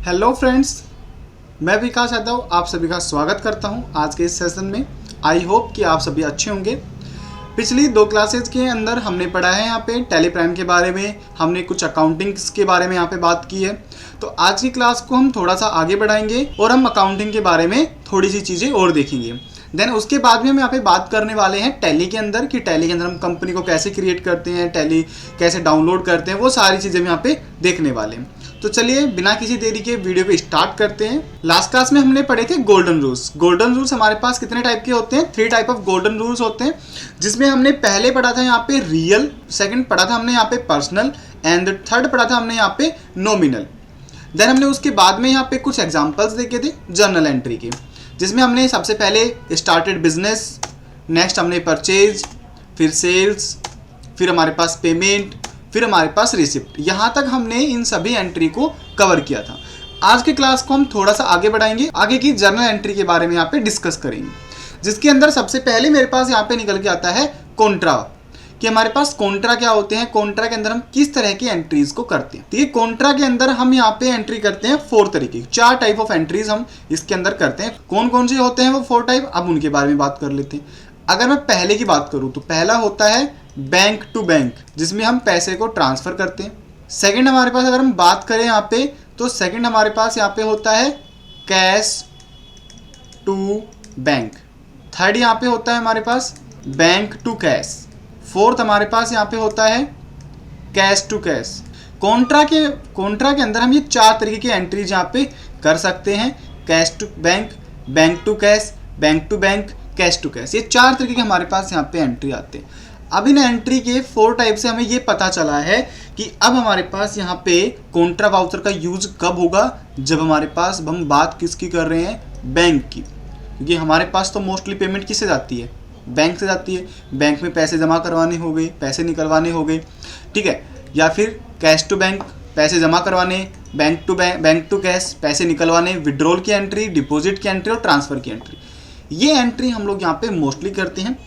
Hello friends, मैं विकास यादव आप सभी का स्वागत करता हूं आज के इस सेशन में। आई होप कि आप सभी अच्छे होंगे। पिछली 2 क्लासेज के अंदर हमने पढ़ा है यहाँ पे टैली प्राइम के बारे में, हमने कुछ अकाउंटिंग्स के बारे में यहाँ पे बात की है। तो आज की क्लास को हम थोड़ा सा आगे बढ़ाएंगे और हम अकाउंटिंग के बारे में थोड़ी सी चीज़ें और देखेंगे। देन उसके बाद में हम यहाँ पे बात करने वाले हैं टैली के अंदर कि टैली के अंदर हम कंपनी को कैसे क्रिएट करते हैं, टैली कैसे डाउनलोड करते हैं, वो सारी चीज़ें हम यहाँ पे देखने वाले हैं। तो चलिए बिना किसी देरी के वीडियो पे स्टार्ट करते हैं। लास्ट क्लास में हमने पढ़े थे गोल्डन रूल्स। गोल्डन रूल्स हमारे पास कितने टाइप के होते हैं? 3 टाइप ऑफ गोल्डन रूल्स होते हैं, जिसमें हमने पहले पढ़ा था यहाँ पे रियल, सेकंड पढ़ा था हमने यहाँ पे पर्सनल एंड थर्ड पढ़ा था हमने यहाँ पे नॉमिनल। देन हमने उसके बाद में यहाँ पे कुछ एग्जाम्पल्स देखे थे जर्नल एंट्री के, जिसमें हमने सबसे पहले स्टार्टेड बिजनेस, नेक्स्ट हमने परचेज, फिर सेल्स, फिर हमारे पास पेमेंट, फिर हमारे पास रिसिप्ट। यहाँ तक हमने इन सभी एंट्री को कवर किया था। आज के क्लास को हम थोड़ा सा आगे बढ़ाएंगे, आगे की जर्नल एंट्री के बारे में यहाँ पे डिस्कस करेंगे, जिसके अंदर सबसे पहले मेरे पास यहाँ पे निकल के आता है कॉन्ट्रा, कि हमारे पास कॉन्ट्रा क्या होते हैं, कॉन्ट्रा के अंदर हम किस तरह की एंट्रीज को करते हैं। तो ये कॉन्ट्रा के अंदर हम यहाँ पे एंट्री करते हैं 4 तरीके, 4 टाइप ऑफ एंट्रीज हम इसके अंदर करते हैं। कौन कौन से होते हैं वो 4 टाइप, अब उनके बारे में बात कर लेते हैं। अगर मैं पहले की बात करूँ तो पहला होता है बैंक टू बैंक, जिसमें हम पैसे को ट्रांसफर करते हैं। सेकंड हमारे पास अगर हम बात करें यहाँ पे, तो सेकंड हमारे पास यहाँ पे होता है कैश टू बैंक। थर्ड यहाँ पे होता है हमारे पास बैंक टू कैश। फोर्थ हमारे पास यहाँ पे होता है कैश टू कैश। कॉन्ट्रा के अंदर हम ये 4 तरीके की एंट्रीज यहाँ पे कर सकते हैं, cash to bank, bank to cash, bank to bank, cash to cash. ये 4 तरीके के हमारे पास यहाँ पे एंट्री आते हैं। अब इन एंट्री के 4 टाइप से हमें ये पता चला है कि अब हमारे पास यहाँ पे कॉन्ट्रा वाउचर का यूज कब होगा, जब हमारे पास हम बात किसकी कर रहे हैं, बैंक की। क्योंकि हमारे पास तो मोस्टली पेमेंट किससे जाती है, बैंक से जाती है। बैंक में पैसे जमा करवाने हो गए, पैसे निकलवाने हो गए, ठीक है, या फिर कैश टू बैंक, पैसे जमा करवाने, बैंक टू कैश, पैसे निकलवाने, विड्रॉल की एंट्री, डिपॉजिट की एंट्री और ट्रांसफ़र की एंट्री। ये एंट्री हम लोग यहाँ पे मोस्टली करते हैं।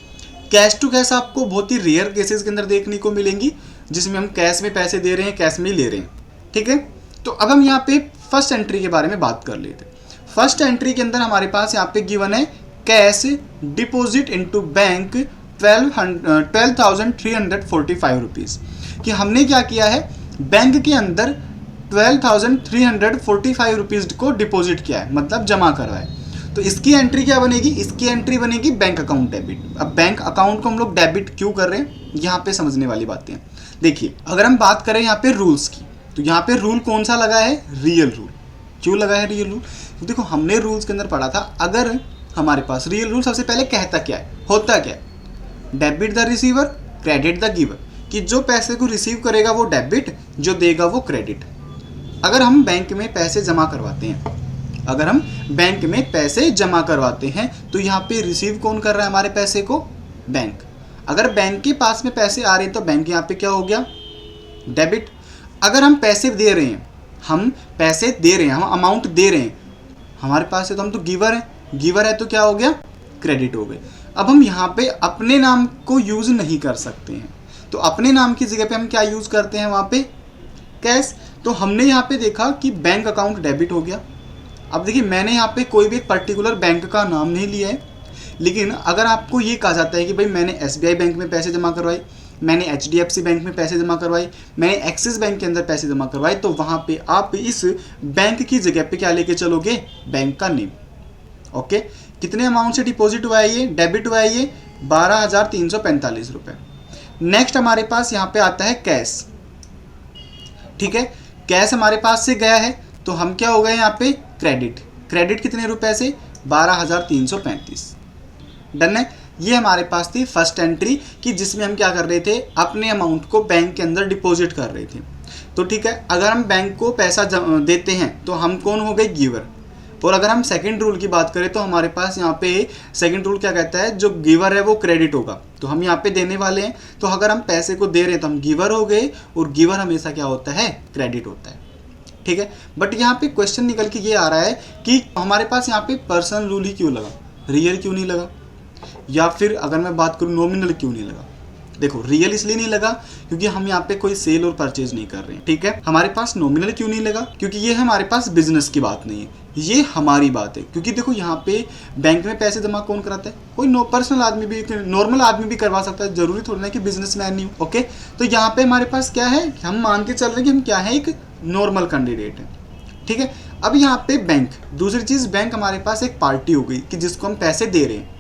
कैश टू कैश आपको बहुत ही रेयर केसेस के अंदर देखने को मिलेंगी, जिसमें हम कैश में पैसे दे रहे हैं, कैश में ही ले रहे हैं, ठीक है। तो अब हम यहाँ पे फर्स्ट एंट्री के बारे में बात कर लेते हैं। फर्स्ट एंट्री के अंदर हमारे पास यहाँ पे गिवन है cash deposit into bank 12,345 rupees, कि हमने क्या किया है, बैंक के अंदर 12,345 रुपीज़ को डिपॉजिट किया है, मतलब जमा करवाया है। तो इसकी एंट्री क्या बनेगी, इसकी एंट्री बनेगी बैंक अकाउंट डेबिट। अब बैंक अकाउंट को हम लोग डेबिट क्यों कर रहे हैं, यहाँ पे समझने वाली बातें हैं। देखिए, अगर हम बात करें यहाँ पे रूल्स की, तो यहाँ पे रूल कौन सा लगा है, रियल रूल। क्यों लगा है रियल रूल? तो देखो, हमने रूल्स के अंदर पढ़ा था, अगर हमारे पास रियल रूल सबसे पहले कहता क्या है, होता क्या है, debit the receiver, credit the giver, कि जो पैसे को रिसीव करेगा वो डेबिट, जो देगा वो क्रेडिट। अगर हम बैंक में पैसे जमा करवाते हैं, तो यहाँ पे रिसीव कौन कर रहा है हमारे पैसे को, बैंक। अगर बैंक के पास में पैसे आ रहे हैं तो बैंक यहाँ पे क्या हो गया, डेबिट। अगर हम पैसे दे रहे हैं, हम अमाउंट दे रहे हैं, हमारे पास है तो हम तो गिवर है तो क्या हो गया, क्रेडिट हो गए। अब हम यहाँ पे अपने नाम को यूज़ नहीं कर सकते हैं, तो अपने नाम की जगह पे हम क्या यूज़ करते हैं, वहाँ पे कैश। तो हमने यहाँ पे देखा कि बैंक अकाउंट डेबिट हो गया। अब देखिए, मैंने यहाँ पे कोई भी एक पर्टिकुलर बैंक का नाम नहीं लिया है, लेकिन अगर आपको ये कहा जाता है कि भाई मैंने SBI बैंक में पैसे जमा करवाए, मैंने HDFC बैंक में पैसे जमा करवाए, मैंने एक्सिस बैंक के अंदर पैसे जमा करवाए, तो वहाँ पे आप इस बैंक की जगह पे क्या लेके चलोगे, बैंक का नेम। ओके, कितने अमाउंट से डिपॉजिट हुआ है, ये डेबिट हुआ है, ये 12,345 रुपये। नेक्स्ट हमारे पास यहाँ पे आता है कैश, ठीक है। कैश हमारे पास से गया है, तो हम क्या हो गए यहाँ पे, क्रेडिट कितने रुपए से, 12,335। डन है। ये हमारे पास थी फर्स्ट एंट्री, कि जिसमें हम क्या कर रहे थे, अपने अमाउंट को बैंक के अंदर डिपॉजिट कर रहे थे। तो ठीक है, अगर हम बैंक को पैसा देते हैं तो हम कौन हो गए, गिवर। और अगर हम सेकंड रूल की बात करें तो हमारे पास यहाँ पे सेकंड रूल क्या कहता है, जो गिवर है वो क्रेडिट होगा, तो हम यहाँ पे देने वाले हैं। तो अगर हम पैसे को दे रहे हैं तो हम गिवर हो गए, और गिवर हमेशा क्या होता है, क्रेडिट होता है, ठीक है। बट यहाँ पे क्वेश्चन निकल के ये आ रहा है कि हमारे पास यहाँ पे पर्सनल रूल ही क्यों लगा, रियल क्यों नहीं लगा, या फिर अगर मैं बात करूँ नॉमिनल क्यों नहीं लगा। देखो रियल इसलिए नहीं लगा क्योंकि हम यहाँ पे कोई सेल और परचेज नहीं कर रहे हैं, ठीक है। हमारे पास नॉमिनल क्यों नहीं लगा? क्योंकि ये हमारे पास बिजनेस की बात नहीं है, ये हमारी बात है। क्योंकि देखो यहाँ पे बैंक में पैसे जमा कौन कराता है? कोई पर्सनल आदमी भी, नॉर्मल आदमी भी करवा सकता है, जरूरी थोड़ी ना कि बिजनेसमैन ही हो। ओके, तो यहाँ पे हमारे पास क्या है, हम मान के चल रहे हैं कि हम क्या है, एक नॉर्मल कैंडिडेट है, ठीक है। अब यहाँ पे बैंक, दूसरी चीज बैंक हमारे पास एक पार्टी हो गई कि जिसको हम पैसे दे रहे हैं।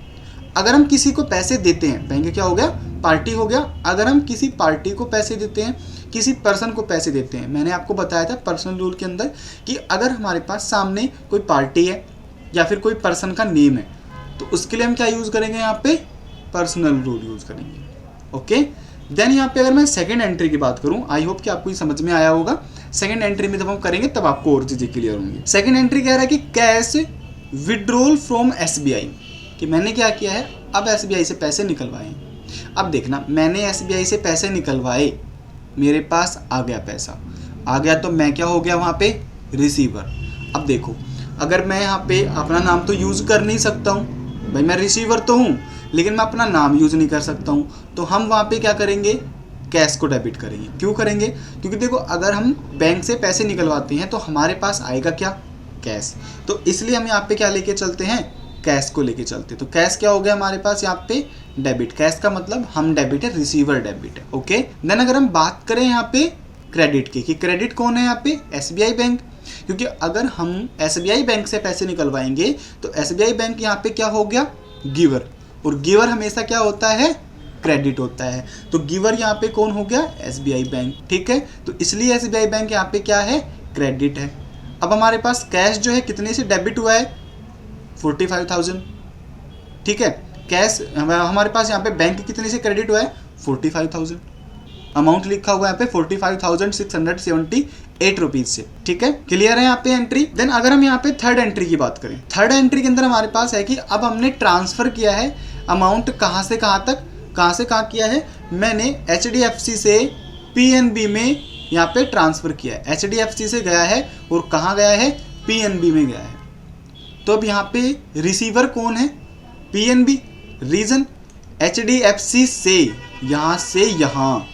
अगर हम किसी को पैसे देते हैं, बैंक क्या हो गया, पार्टी हो गया। अगर हम किसी पार्टी को पैसे देते हैं, किसी पर्सन को पैसे देते हैं, मैंने आपको बताया था पर्सनल रूल के अंदर कि अगर हमारे पास सामने कोई पार्टी है या फिर कोई पर्सन का नेम है तो उसके लिए हम क्या यूज़ करेंगे, यहाँ पे पर्सनल रूल यूज़ करेंगे। ओके, देन यहाँ पे अगर मैं सेकेंड एंट्री की बात करूँ, आई होप कि आपको ये समझ में आया होगा। सेकेंड एंट्री में जब हम करेंगे तब आपको और चीज़ें क्लियर होंगी। सेकेंड एंट्री कह रहा है कि कैश विड्रॉल फ्रॉम SBI, कि मैंने क्या किया है, अब SBI से पैसे निकलवाए। अब देखना, मैंने SBI से पैसे निकलवाए, मेरे पास आ गया पैसा, आ गया तो मैं क्या हो गया वहाँ पे, रिसीवर। अब देखो, अगर मैं यहाँ पे अपना नाम तो यूज़ कर नहीं सकता हूँ, भाई मैं रिसीवर तो हूँ लेकिन मैं अपना नाम यूज़ नहीं कर सकता हूँ, तो हम वहाँ पे क्या करेंगे, कैश को डेबिट करेंगे। क्यों करेंगे? क्योंकि देखो अगर हम बैंक से पैसे निकलवाते हैं तो हमारे पास आएगा क्या, कैश। तो इसलिए हम यहाँ पे क्या लेके चलते हैं, कैश को लेके चलते। तो कैश क्या हो गया हमारे पास यहाँ पे, डेबिट। कैश का मतलब हम डेबिट है, रिसीवर डेबिट है। ओके, देन अगर हम बात करें यहाँ पे क्रेडिट की, कि क्रेडिट कौन है यहाँ पे, SBI बैंक। क्योंकि अगर हम SBI बैंक से पैसे निकलवाएंगे तो SBI बैंक यहाँ पे क्या हो गया, गिवर, और गिवर हमेशा क्या होता है, क्रेडिट होता है। तो गिवर यहाँ पे कौन हो गया, SBI बैंक, ठीक है। तो इसलिए SBI बैंक यहाँ पे क्या है, क्रेडिट है। अब हमारे पास कैश जो है कितने से डेबिट हुआ है, 45,000, ठीक है। कैश हमारे पास यहाँ पे बैंक कितने से क्रेडिट हुआ है, 45,000। अमाउंट लिखा हुआ है यहाँ पे 45,678 रुपीज से, ठीक है। क्लियर है यहाँ पे एंट्री। देन अगर हम यहाँ पे थर्ड एंट्री की बात करें, थर्ड एंट्री के अंदर हमारे पास है कि अब हमने ट्रांसफर किया है अमाउंट, कहाँ से कहाँ तक, कहाँ से कहाँ किया है, मैंने HDFC से PNB में यहाँ पे ट्रांसफर किया है। HDFC से गया है और कहाँ गया है, PNB में गया है। तो अब यहाँ पे रिसीवर कौन है, PNB। रीजन, HDFC से यहाँ से यहाँ,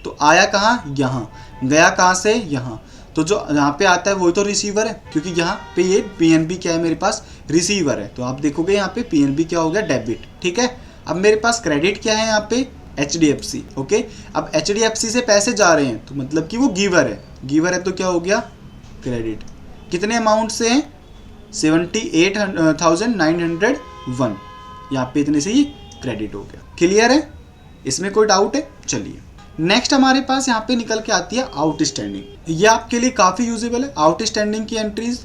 तो आया कहाँ, यहाँ, गया कहाँ से, यहाँ। तो जो यहाँ पे आता है वही तो रिसीवर है, क्योंकि यहाँ पे ये PNB क्या है, मेरे पास रिसीवर है। तो आप देखोगे यहाँ पे PNB क्या हो गया, डेबिट, ठीक है। अब मेरे पास क्रेडिट क्या है यहाँ पे, HDFC। ओके, अब HDFC से पैसे जा रहे हैं तो मतलब कि वो गिवर है, गिवर है तो क्या हो गया, क्रेडिट। कितने अमाउंट से हैं, 78,901, यहाँ पे इतने से ही क्रेडिट हो गया। क्लियर है, इसमें कोई डाउट है? चलिए नेक्स्ट हमारे पास यहाँ पे निकल के आती है आउटस्टैंडिंग। ये आपके लिए काफ़ी यूजेबल है। आउटस्टैंडिंग की एंट्रीज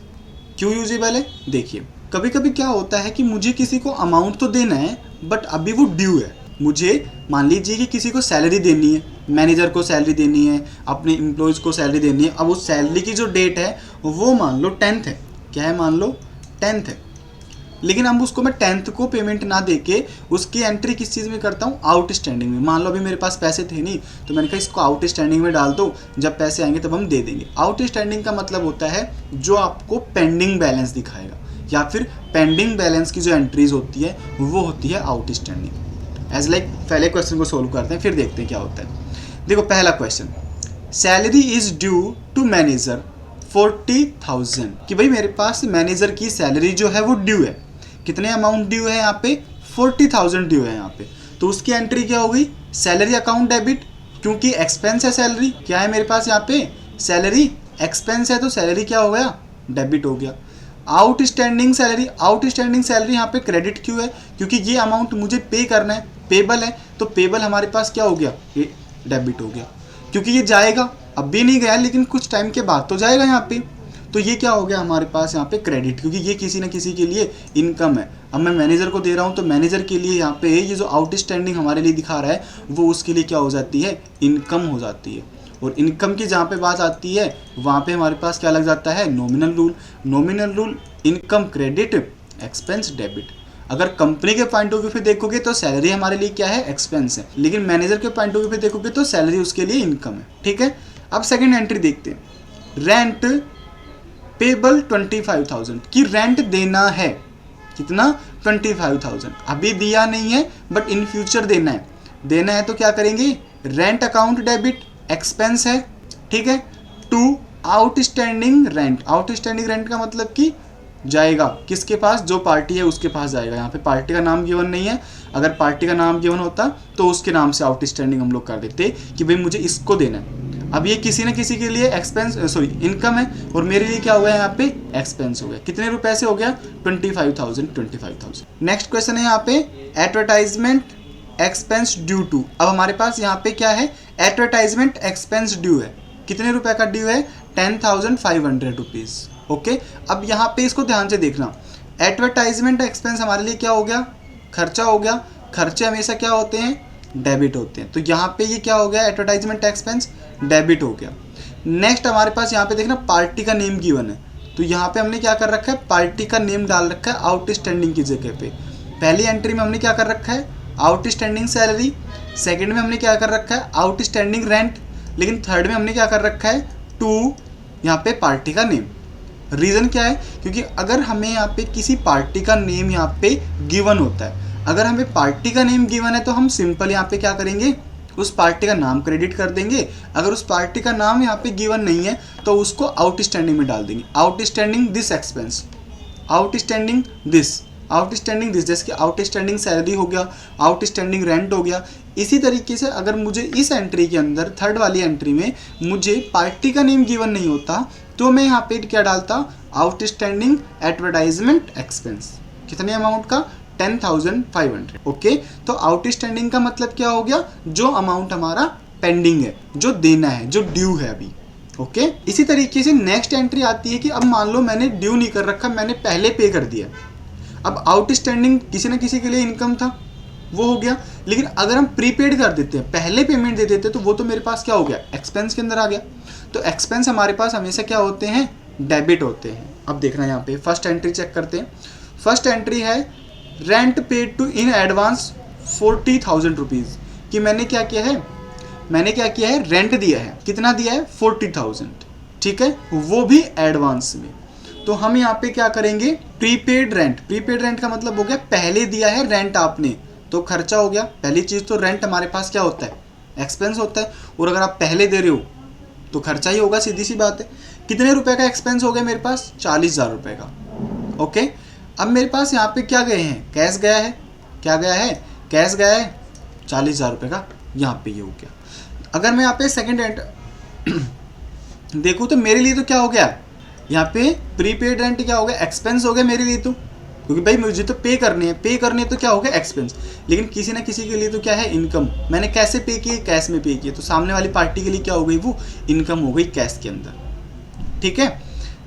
क्यों यूजेबल है, देखिए कभी कभी क्या होता है कि मुझे किसी को अमाउंट तो देना है बट अभी वो ड्यू है। मुझे मान लीजिए कि किसी को सैलरी देनी है, मैनेजर को सैलरी देनी है, अपने एम्प्लॉयज़ को सैलरी देनी है। अब उस सैलरी की जो डेट है वो मान लो 10th है, क्या है, मान लो 10th है, लेकिन अब उसको मैं 10th को पेमेंट ना देके उसकी एंट्री किस चीज़ में करता हूँ, आउटस्टैंडिंग में। मान लो अभी मेरे पास पैसे थे नहीं तो मैंने कहा इसको आउटस्टैंडिंग में डाल दो, जब पैसे आएंगे तब हम दे देंगे। आउटस्टैंडिंग का मतलब होता है जो आपको पेंडिंग बैलेंस दिखाएगा, या फिर पेंडिंग बैलेंस की जो एंट्रीज होती है वो होती है आउटस्टैंडिंग। एज लाइक पहले क्वेश्चन को सोल्व करते हैं फिर देखते हैं क्या होता है। देखो पहला question, salary is due to manager 40,000, कि भाई मेरे पास मैनेजर की सैलरी जो है वो ड्यू है। कितने अमाउंट ड्यू है यहाँ पे, 40,000 ड्यू है यहाँ पे। तो उसकी एंट्री क्या हो गई, सैलरी अकाउंट डेबिट, क्योंकि एक्सपेंस है सैलरी, क्या है मेरे पास यहाँ पे सैलरी, एक्सपेंस है तो सैलरी क्या हो गया, डेबिट हो गया। आउटस्टैंडिंग सैलरी, आउटस्टैंडिंग सैलरी यहाँ पे क्रेडिट क्यों है, क्योंकि ये अमाउंट मुझे पे करना है, पेबल है, तो पेबल हमारे पास क्या हो गया, ये डेबिट हो गया, क्योंकि ये जाएगा, अब भी नहीं गया लेकिन कुछ टाइम के बाद तो जाएगा यहाँ पे। तो ये क्या हो गया हमारे पास यहाँ पे क्रेडिट, क्योंकि ये किसी न किसी के लिए इनकम है। अब मैं मैनेजर को दे रहा हूँ तो मैनेजर के लिए यहाँ पे ये जो आउटस्टैंडिंग हमारे लिए दिखा रहा है वो उसके लिए क्या हो जाती है, इनकम हो जाती है। और इनकम की जहाँ पे बात आती है वहाँ पे हमारे पास क्या लग जाता है, nominal rule. Nominal rule, income credit, expense debit. अगर कंपनी के पॉइंट ऑफ व्यू पे देखोगे तो सैलरी हमारे लिए क्या है, एक्सपेंस है, लेकिन मैनेजर के पॉइंट ऑफ व्यू पे देखोगे तो सैलरी उसके लिए इनकम है, ठीक है। अब सेकेंड एंट्री देखते हैं, रेंट पेबल 25,000, की रेंट देना है, कितना, 25,000, अभी दिया नहीं है बट इन फ्यूचर देना है। देना है तो क्या करेंगे, रेंट अकाउंट डेबिट एक्सपेंस है, ठीक है। To outstanding rent, outstanding rent का मतलब कि जाएगा किसके पास, जो पार्टी है उसके पास जाएगा। यहाँ पे पार्टी का नाम गिवन नहीं है, अगर पार्टी का नाम गिवन होता तो उसके नाम से आउटस्टैंडिंग हम लोग कर देते कि भाई मुझे इसको देना है। अब ये किसी न किसी के लिए एक्सपेंस इनकम है और मेरे लिए क्या हो गया यहाँ पे एक्सपेंस हो गया। कितने रुपए से हो गया, 25,000। नेक्स्ट क्वेश्चन है यहाँ पे एडवर्टाइजमेंट एक्सपेंस ड्यू टू। अब हमारे पास यहाँ पे क्या है, एडवर्टाइजमेंट एक्सपेंस ड्यू है। कितने रुपए का ड्यू है, 10,500 रुपीज़। ओके, अब यहाँ पे इसको ध्यान से देखना, एडवर्टाइजमेंट एक्सपेंस हमारे लिए क्या हो गया, खर्चा हो गया। खर्चे हमेशा क्या होते हैं, डेबिट होते हैं। तो यहाँ पे ये क्या हो गया, एडवर्टाइजमेंट एक्सपेंस डेबिट हो गया। नेक्स्ट हमारे पास यहाँ पे देखना पार्टी का नेम गिवन है, तो यहाँ पे हमने क्या कर रखा है, पार्टी का नेम डाल रखा है आउटस्टैंडिंग की जगह पे। पहली एंट्री में हमने क्या कर रखा है, आउटस्टैंडिंग सैलरी। सेकंड में हमने क्या कर रखा है, आउटस्टैंडिंग रेंट। लेकिन थर्ड में हमने क्या कर रखा है, टू यहाँ पे पार्टी का नेम। रीज़न क्या है, क्योंकि अगर हमें यहाँ पे किसी पार्टी का नेम यहाँ पे गिवन होता है, अगर हमें पार्टी का नेम गिवन है तो हम सिंपल यहाँ पे क्या करेंगे, उस पार्टी का नाम क्रेडिट कर देंगे। अगर उस पार्टी का नाम यहाँ पे गिवन नहीं है तो उसको आउटस्टैंडिंग में डाल देंगे, outstanding this expense, outstanding this, outstanding this, जैसे कि आउटस्टैंडिंग सैलरी हो गया, आउटस्टैंडिंग रेंट हो गया। इसी तरीके से अगर मुझे इस एंट्री के अंदर थर्ड वाली एंट्री में मुझे पार्टी का नेम गिवन नहीं होता तो मैं यहाँ पे क्या डालता, आउटस्टैंडिंग एडवर्टाइजमेंट एक्सपेंस। कितने अमाउंट का, 10,500। ओके, तो आउटस्टैंडिंग का मतलब क्या हो गया, जो अमाउंट हमारा पेंडिंग है, जो देना है, जो ड्यू है अभी। ओके, इसी तरीके से नेक्स्ट एंट्री आती है कि अब मान लो मैंने ड्यू नहीं कर रखा, मैंने पहले पे कर दिया। अब आउटस्टैंडिंग किसी न किसी के लिए इनकम था, वो हो गया। लेकिन अगर हम प्रीपेड कर देते हैं, पहले पेमेंट दे देते हैं, तो वो तो मेरे पास क्या हो गया, एक्सपेंस के अंदर आ गया। तो एक्सपेंस हमारे पास हमेशा क्या होते हैं, डेबिट होते हैं। अब देखना यहाँ पे फर्स्ट एंट्री चेक करते हैं। फर्स्ट एंट्री है rent paid to in advance 40,000 rupees, कि मैंने क्या किया है, मैंने क्या किया है, रेंट दिया है। कितना दिया है, 40,000, ठीक है, वो भी एडवांस में। तो हम यहाँ पे क्या करेंगे, प्रीपेड रेंट। प्रीपेड रेंट का मतलब हो गया पहले दिया है रेंट आपने, तो खर्चा हो गया। पहली चीज़ तो रेंट हमारे पास क्या होता है, एक्सपेंस होता है, और अगर आप पहले दे रहे हो तो खर्चा ही होगा, सीधी सी बात है। कितने रुपए का एक्सपेंस हो गया मेरे पास, 40,000 रुपये का। ओके, अब मेरे पास यहाँ पे क्या गए हैं, कैश गया है। क्या गया है, कैश गया है, 40,000 रुपये का, यहाँ पे ये हो गया। अगर मैं यहाँ पे सेकेंड एंड देखूँ तो मेरे लिए तो क्या हो गया, यहाँ पे प्रीपेड रेंट क्या हो गया, एक्सपेंस हो गया मेरे लिए, तो क्योंकि भाई मुझे तो पे करने हैं तो क्या हो गया, एक्सपेंस। लेकिन किसी ना किसी के लिए तो क्या है, इनकम। मैंने कैसे पे किए, कैश में पे किए, तो सामने वाली पार्टी के लिए क्या हो गई, वो इनकम हो गई कैश के अंदर, ठीक है।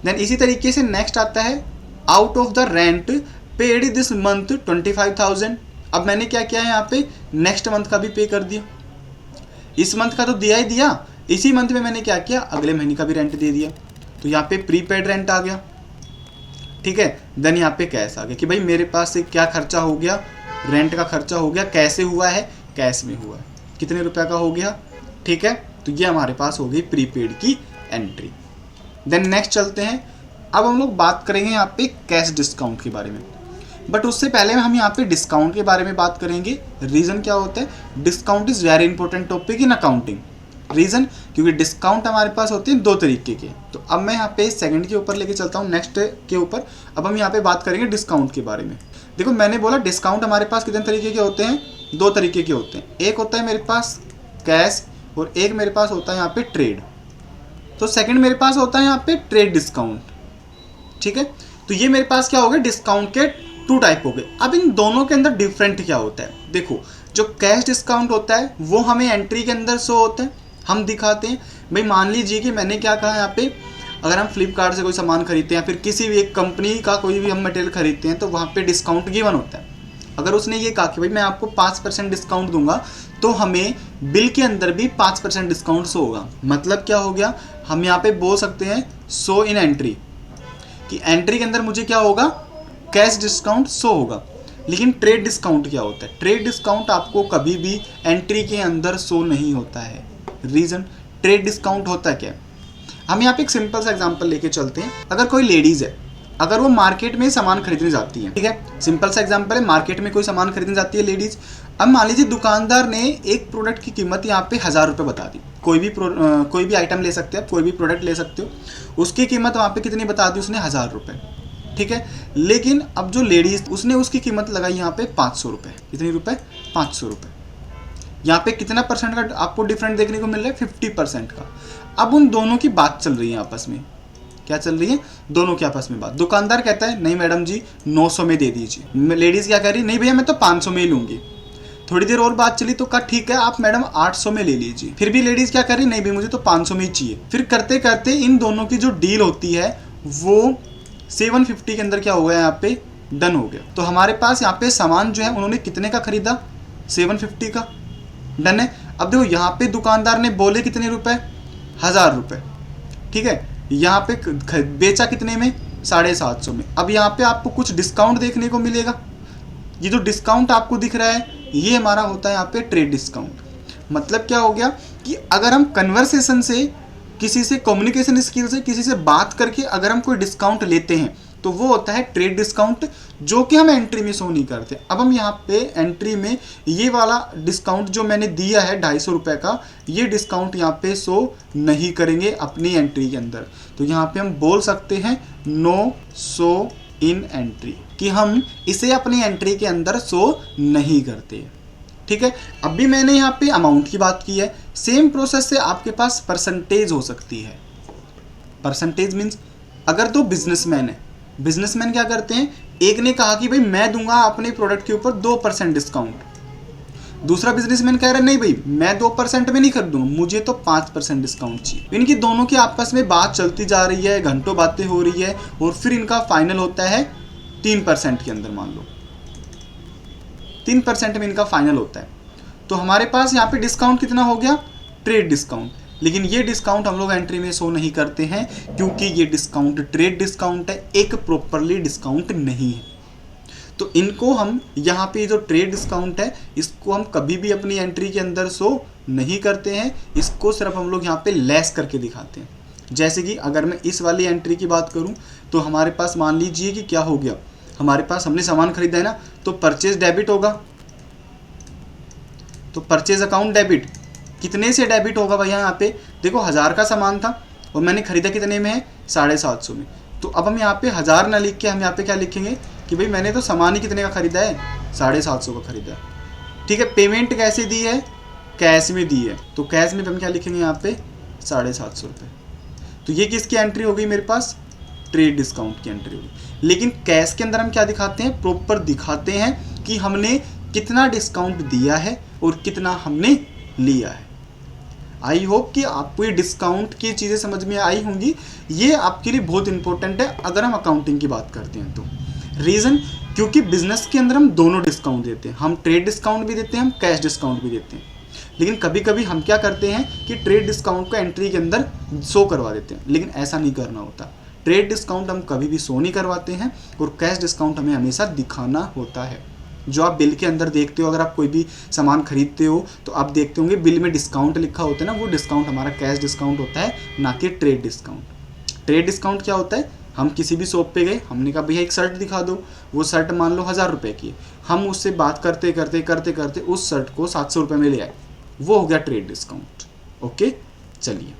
देन इसी तरीके से नेक्स्ट आता है out of the rent paid this month 25,000। अब मैंने क्या किया है, यहाँ पे नेक्स्ट मंथ का भी पे कर दिया। इस मंथ का तो दिया ही दिया, इसी मंथ में मैंने क्या किया, अगले महीने का भी रेंट दे दिया। तो यहाँ पे प्रीपेड रेंट आ गया, ठीक है। देन यहाँ पे कैश आ गया कि भाई मेरे पास से क्या खर्चा हो गया, रेंट का खर्चा हो गया। कैसे हुआ है, कैश में हुआ है। कितने रुपए का हो गया, ठीक है। तो ये हमारे पास हो गई प्रीपेड की एंट्री। देन नेक्स्ट चलते हैं। अब हम लोग बात करेंगे यहाँ पे कैश डिस्काउंट के बारे में, बट उससे पहले हम यहाँ पे डिस्काउंट के बारे में बात करेंगे। रीज़न क्या होता है, discount is very important topic in accounting. Reason, क्योंकि डिस्काउंट हमारे पास होते हैं दो तरीके के। तो अब मैं यहाँ पे सेकंड के ऊपर लेके चलता हूँ, नेक्स्ट के ऊपर। अब हम यहाँ पे बात करेंगे डिस्काउंट के बारे में। देखो मैंने बोला डिस्काउंट हमारे पास कितने तरीके के होते हैं, दो तरीके के होते हैं। एक होता है मेरे पास कैश और एक मेरे पास होता है यहाँ पे ट्रेड। तो सेकंड मेरे पास होता है यहाँ पे ट्रेड डिस्काउंट, ठीक है। तो ये मेरे पास क्या हो गया, डिस्काउंट के टू टाइप हो गए। अब इन दोनों के अंदर डिफरेंट क्या होता है, देखो जो कैश डिस्काउंट होता है वो हमें एंट्री के अंदर शो होता है, हम दिखाते हैं। भाई मान लीजिए कि मैंने क्या कहा यहाँ पे, अगर हम फ्लिपकार्ट से कोई सामान खरीदते हैं या फिर किसी भी एक कंपनी का कोई भी हम मटेरियल खरीदते हैं तो वहाँ पे डिस्काउंट गिवन होता है। अगर उसने ये कहा कि भाई मैं आपको 5% डिस्काउंट दूंगा, तो हमें बिल के अंदर भी 5% डिस्काउंट शो होगा। मतलब क्या हो गया, हम यहाँ पे बोल सकते हैं शो इन एंट्री, कि एंट्री के अंदर मुझे क्या होगा, कैश डिस्काउंट शो होगा। लेकिन ट्रेड डिस्काउंट क्या होता है, ट्रेड डिस्काउंट आपको कभी भी एंट्री के अंदर शो नहीं होता है। रीज़न, ट्रेड डिस्काउंट होता क्या है, हम यहाँ पे एक सिंपल सा एग्जांपल लेके चलते हैं। अगर कोई लेडीज़ है, अगर वो मार्केट में सामान खरीदने जाती है, ठीक है, सिंपल सा एग्जांपल है, मार्केट में कोई सामान खरीदने जाती है लेडीज। अब मान लीजिए दुकानदार ने एक प्रोडक्ट की कीमत यहाँ पे 1000 रुपये बता दी, कोई भी आइटम ले सकते हो, कोई भी प्रोडक्ट ले सकते हो, उसकी कीमत वहाँ पे कितनी बता दी उसने, 1000 रुपये, ठीक है। लेकिन अब जो लेडीज उसने उसकी कीमत लगाई यहाँ पे 500 रुपये, कितनी रुपये, 500 रुपये। यहाँ पे कितना परसेंट का आपको डिफरेंट देखने को मिल रहा है, 50% का। अब उन दोनों की बात चल रही है आपस में, क्या चल रही है, दोनों के आपस में बात। दुकानदार कहता है नहीं मैडम जी 900 में दे दीजिए, लेडीज क्या कह रही, नहीं भैया मैं तो 500 में ही लूंगी। थोड़ी देर और बात चली तो कहा ठीक है आप मैडम 800 में ले लीजिए, फिर भी लेडीज क्या कर रही, नहीं भाई मुझे तो 500 में ही चाहिए। फिर करते करते इन दोनों की जो डील होती है वो 750 के अंदर क्या हो गया, यहाँ पे डन हो गया। तो हमारे पास यहाँ पे सामान जो है उन्होंने कितने का खरीदा, 750 का, डन है। अब देखो यहाँ पे दुकानदार ने बोले कितने रुपए, 1000 रुपये, ठीक है, यहाँ पे बेचा कितने में, 750 में। अब यहाँ पे आपको कुछ डिस्काउंट देखने को मिलेगा, ये जो डिस्काउंट आपको दिख रहा है ये हमारा होता है यहाँ पे ट्रेड डिस्काउंट। मतलब क्या हो गया कि अगर हम कन्वर्सेशन से, किसी से कम्युनिकेशन स्किल से, किसी से बात करके अगर हम कोई डिस्काउंट लेते हैं तो वो होता है ट्रेड डिस्काउंट, जो कि हम एंट्री में शो नहीं करते। अब हम यहाँ पे एंट्री में ये वाला डिस्काउंट जो मैंने दिया है 250 रुपये का, ये डिस्काउंट यहाँ पे शो नहीं करेंगे अपनी एंट्री के अंदर। तो यहाँ पे हम बोल सकते हैं नो शो इन एंट्री, कि हम इसे अपनी एंट्री के अंदर शो नहीं करते, ठीक है। अभी मैंने यहाँ पे अमाउंट की बात की है, सेम प्रोसेस से आपके पास परसेंटेज हो सकती है। परसेंटेज मीन्स अगर दो बिजनेसमैन है, बिजनेसमैन क्या करते हैं, एक ने कहा कि भाई मैं दूंगा अपने प्रोडक्ट के ऊपर 2% डिस्काउंट, दूसरा बिजनेसमैन कह रहा है नहीं भाई मैं 2% में नहीं खरीदूंगा, मुझे तो 5% डिस्काउंट चाहिए। इनकी दोनों की आपस में बात चलती जा रही है, घंटों बातें हो रही है, और फिर इनका फाइनल होता है 3% के अंदर, मान लो 3% में इनका फाइनल होता है। तो हमारे पास यहाँ पे डिस्काउंट कितना हो गया, ट्रेड डिस्काउंट। लेकिन ये डिस्काउंट हम लोग एंट्री में शो नहीं करते हैं, क्योंकि ये डिस्काउंट ट्रेड डिस्काउंट है, एक प्रॉपरली डिस्काउंट नहीं है। तो इनको हम यहाँ पे जो ट्रेड डिस्काउंट है इसको हम कभी भी अपनी एंट्री के अंदर शो नहीं करते हैं, इसको सिर्फ हम लोग यहाँ पे लेस करके दिखाते हैं। जैसे कि अगर मैं इस वाली एंट्री की बात करूँ तो हमारे पास मान लीजिए कि क्या हो गया, हमारे पास हमने सामान खरीदा है ना, तो परचेज डेबिट होगा, तो परचेज अकाउंट डेबिट, कितने से डेबिट होगा भैया, यहाँ पे देखो 1000 का सामान था और मैंने खरीदा कितने में है, 750 में। तो अब हम यहाँ पे 1000 ना लिख के हम यहाँ पे क्या लिखेंगे कि भाई मैंने तो सामान ही कितने का खरीदा है, 750 का खरीदा है, ठीक है। पेमेंट कैसे दी है, कैश में दी है, तो कैश में हम क्या लिखेंगे यहाँ पे 750 रुपये। तो ये किसकी एंट्री हो गई, मेरे पास ट्रेड डिस्काउंट की एंट्री होगी। लेकिन कैश के अंदर हम क्या दिखाते हैं, प्रॉपर दिखाते हैं कि हमने कितना डिस्काउंट दिया है और कितना हमने लिया है। आई होप कि आपको ये डिस्काउंट की चीज़ें समझ में आई होंगी, ये आपके लिए बहुत इंपॉर्टेंट है अगर हम अकाउंटिंग की बात करते हैं तो। रीज़न, क्योंकि बिजनेस के अंदर हम दोनों डिस्काउंट देते हैं, हम ट्रेड डिस्काउंट भी देते हैं, हम कैश डिस्काउंट भी देते हैं। लेकिन कभी कभी हम क्या करते हैं कि ट्रेड डिस्काउंट को एंट्री के अंदर शो करवा देते हैं, लेकिन ऐसा नहीं करना होता। ट्रेड डिस्काउंट हम कभी भी शो नहीं करवाते हैं और कैश डिस्काउंट हमें हमेशा दिखाना होता है। जो आप बिल के अंदर देखते हो, अगर आप कोई भी सामान खरीदते हो तो आप देखते होंगे बिल में डिस्काउंट लिखा होता है ना, वो डिस्काउंट हमारा कैश डिस्काउंट होता है, ना कि ट्रेड डिस्काउंट। ट्रेड डिस्काउंट क्या होता है, हम किसी भी शॉप पे गए, हमने कहा भैया एक शर्ट दिखा दो, वो शर्ट मान लो 1000 रुपये की, हम उससे बात करते करते उस शर्ट को 700 रुपये में ले आए, वो हो गया ट्रेड डिस्काउंट। ओके, चलिए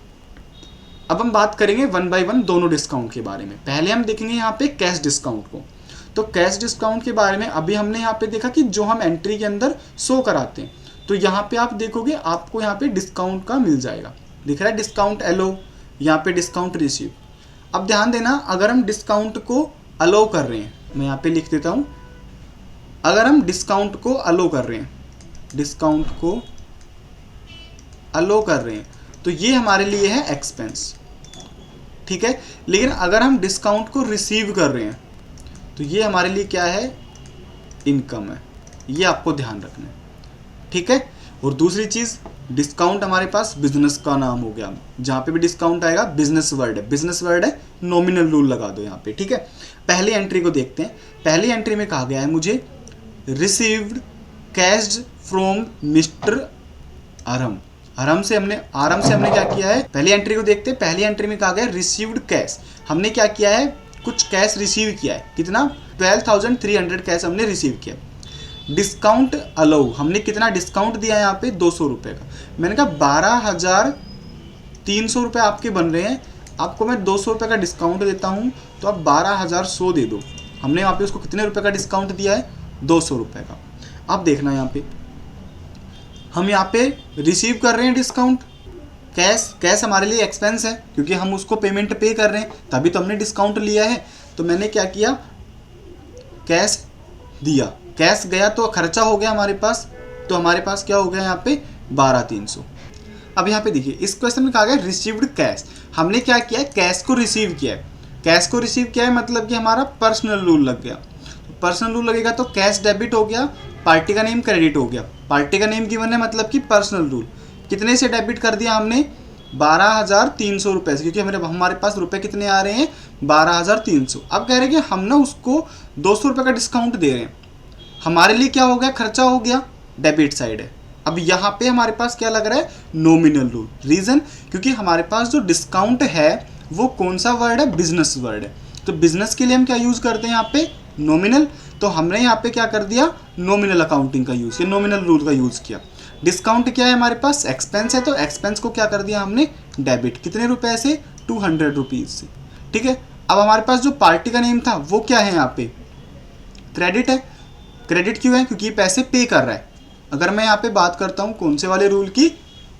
अब हम बात करेंगे 1 बाय 1 दोनों डिस्काउंट के बारे में। पहले हम देखेंगे यहाँ पे कैश डिस्काउंट को। तो कैश डिस्काउंट के बारे में अभी हमने यहाँ पे देखा कि जो हम एंट्री के अंदर शो कराते हैं, तो यहाँ पे आप देखोगे आपको यहाँ पे डिस्काउंट का मिल जाएगा, दिख रहा है डिस्काउंट एलो, यहाँ पे डिस्काउंट रिसीव। अब ध्यान देना, अगर हम डिस्काउंट को अलो कर रहे हैं, मैं यहाँ पे लिख देता हूँ, अगर हम डिस्काउंट को अलो कर रहे हैं, डिस्काउंट को अलो कर रहे हैं, तो ये हमारे लिए है एक्सपेंस, ठीक है। लेकिन अगर हम डिस्काउंट को रिसीव कर रहे हैं तो ये हमारे लिए क्या है, इनकम है, ये आपको ध्यान रखना है, ठीक है। और दूसरी चीज़, डिस्काउंट हमारे पास बिजनेस का नाम हो गया, जहाँ पे भी डिस्काउंट आएगा बिजनेस वर्ड है, बिजनेस वर्ड है, नॉमिनल रूल लगा दो यहाँ पे, ठीक है। पहली एंट्री को देखते हैं। पहली एंट्री में कहा गया है मुझे रिसीव्ड कैश फ्रॉम मिस्टर आरम। आराम से हमने क्या किया है, पहली एंट्री को देखते हैं। पहली एंट्री में कहा गया रिसीव्ड कैश, हमने क्या किया है, कुछ कैश रिसीव किया है, कितना 12,300 कैश हमने रिसीव किया। डिस्काउंट अलाउ, हमने कितना डिस्काउंट दिया है यहाँ पे 200 रुपये का। मैंने कहा 12,300 रुपये आपके बन रहे हैं, आपको मैं 200 रुपये का डिस्काउंट देता हूँ, तो आप 12,100 दे दो। हमने यहाँ पे उसको कितने रुपए का डिस्काउंट दिया है, 200 रुपये का। अब देखना यहाँ पे हम यहाँ पे रिसीव कर रहे हैं डिस्काउंट, कैश हमारे लिए एक्सपेंस है क्योंकि हम उसको पेमेंट पे कर रहे हैं, तभी तो हमने डिस्काउंट लिया है। तो मैंने क्या किया, कैश दिया, कैश गया तो खर्चा हो गया हमारे पास, तो हमारे पास क्या हो गया यहाँ पे 12,300। अब यहाँ पे देखिए इस क्वेश्चन में कहा गया रिसीव्ड कैश, हमने क्या किया है, कैश को रिसीव किया है। कैश को रिसीव किया है मतलब कि हमारा पर्सनल रूल लग गया, तो पर्सनल रूल लगेगा तो कैश डेबिट हो गया, पार्टी का नेम क्रेडिट हो गया। पार्टी का नेम गिवन है मतलब कि पर्सनल रूल, कितने से डेबिट कर दिया हमने 12,300 रुपये से, क्योंकि हमारे पास रुपए कितने आ रहे हैं 12,300। अब कह रहे हैं कि हम ना उसको 200 रुपये का डिस्काउंट दे रहे हैं, हमारे लिए क्या हो गया, खर्चा हो गया, डेबिट साइड है। अब यहाँ पे हमारे पास क्या लग रहा है, नॉमिनल रूल। रीज़न क्योंकि हमारे पास जो डिस्काउंट है वो कौन सा वर्ड है, बिजनेस वर्ड है, तो बिजनेस के लिए हम क्या यूज़ करते हैं यहाँ पे, नॉमिनल। तो हमने यहाँ पे क्या कर दिया, नॉमिनल अकाउंटिंग का यूज़ किया, नॉमिनल रूल का यूज़ किया। डिस्काउंट क्या है हमारे पास, एक्सपेंस है, तो एक्सपेंस को क्या कर दिया हमने, डेबिट, कितने रुपए से, 200 रुपीज़ से। ठीक है। अब हमारे पास जो पार्टी का नेम था वो क्या है यहाँ पे, क्रेडिट है। क्रेडिट क्यों है, क्योंकि पैसे पे कर रहा है। अगर मैं यहाँ पे बात करता हूँ कौन से वाले रूल की,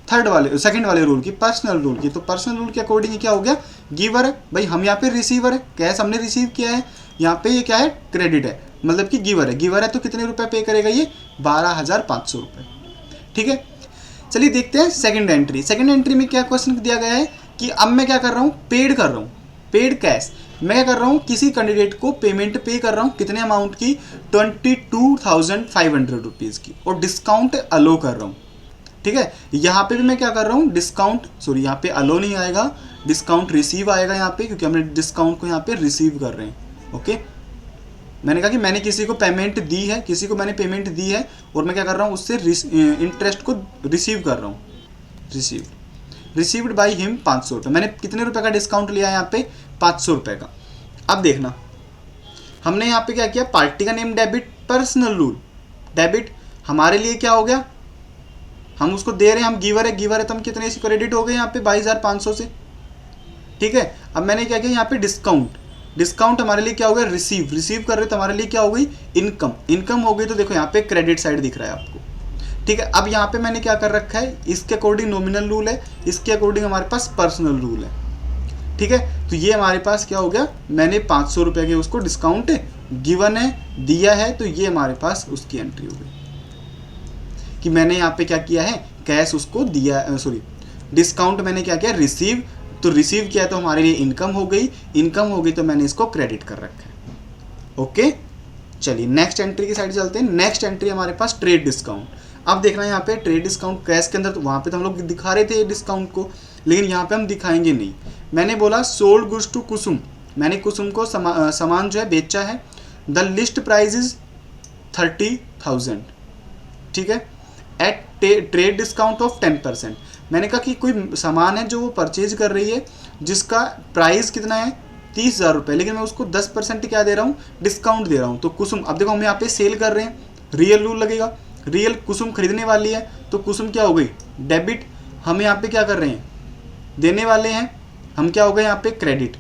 सेकंड वाले रूल की, पर्सनल रूल की, तो पर्सनल रूल के अकॉर्डिंग क्या हो गया, गिवर है। भाई हम यहाँ पे रिसीवर है, कैश हमने रिसीव किया है, यहाँ पे ये क्या है, क्रेडिट है, मतलब कि गिवर है। गिवर है तो कितने रुपए पे करेगा ये, 12,500 रुपये। ठीक है। चलिए देखते हैं सेकंड एंट्री। सेकंड एंट्री में क्या क्वेश्चन दिया गया है कि अब मैं क्या कर रहा हूँ, पेड कर रहा हूँ, पेड कैश। मैं क्या कर रहा हूँ, किसी कैंडिडेट को पेमेंट पे कर रहा हूँ, कितने अमाउंट की, 22,500 रुपीज़ की, और डिस्काउंट अलो कर रहा हूँ। ठीक है। यहाँ पे भी मैं क्या कर रहा हूँ, डिस्काउंट, सॉरी यहाँ पे अलो नहीं आएगा, डिस्काउंट रिसीव आएगा यहाँ पे, क्योंकि हमने डिस्काउंट को यहाँ पे रिसीव कर रहे हैं। ओके। मैंने कहा कि मैंने किसी को पेमेंट दी है, किसी को मैंने पेमेंट दी है, और मैं क्या कर रहा हूँ, उससे इंटरेस्ट को रिसीव कर रहा हूँ, रिसीव्ड बाई हिम 500 रुपये। मैंने कितने रुपए का डिस्काउंट लिया है यहाँ पे, 500 रुपये का। अब देखना हमने यहाँ पे क्या किया, पार्टी का name debit, personal rule debit, हमारे लिए क्या हो गया, हम उसको दे रहे हैं, हम गिवर है तो हम कितने से क्रेडिट हो गए यहाँ पे 22,500 से। ठीक है। अब मैंने क्या किया यहाँ पे, डिस्काउंट हमारे लिए क्या हो गया, रिसीव कर रहे तो हमारे लिए क्या हो गई, इनकम हो गई। तो देखो यहाँ पे क्रेडिट साइड दिख रहा है आपको। ठीक है। अब यहाँ पे मैंने क्या कर रखा है, इसके अकॉर्डिंग नॉमिनल रूल है, इसके अकॉर्डिंग हमारे पास पर्सनल रूल है। ठीक है। तो ये हमारे पास क्या हो गया, मैंने 500 रुपये के उसको डिस्काउंट गिवन है, दिया है, तो ये हमारे पास उसकी एंट्री हो गई कि मैंने यहाँ पे क्या किया है, कैश उसको दिया, डिस्काउंट मैंने क्या किया, रिसीव किया, तो हमारे लिए इनकम हो गई तो मैंने इसको क्रेडिट कर रखा है। ओके। चलिए नेक्स्ट एंट्री की साइड चलते हैं। नेक्स्ट एंट्री हमारे पास ट्रेड डिस्काउंट। अब देखना यहाँ पे ट्रेड डिस्काउंट कैश के अंदर, तो वहाँ पे तो हम लोग दिखा रहे थे डिस्काउंट को, लेकिन यहाँ पे हम दिखाएंगे नहीं। मैंने बोला सोल्ड गुड्स टू कुसुम, मैंने कुसुम को सामान जो है बेचा है, द लिस्ट प्राइस इज 30,000। ठीक है। At trade discount of 10%। मैंने कहा कि कोई सामान है जो वो परचेज कर रही है, जिसका प्राइस कितना है 30,000 रुपये, लेकिन मैं उसको 10% क्या दे रहा हूँ, डिस्काउंट दे रहा हूँ। तो कुसुम, अब देखो हम यहाँ पे सेल कर रहे हैं, रियल रूल लगेगा, रियल कुसुम खरीदने वाली है, तो कुसुम क्या हो गई, डेबिट। हम यहाँ पे क्या कर रहे हैं, देने वाले हैं, हम क्या हो गए यहाँ पे, क्रेडिट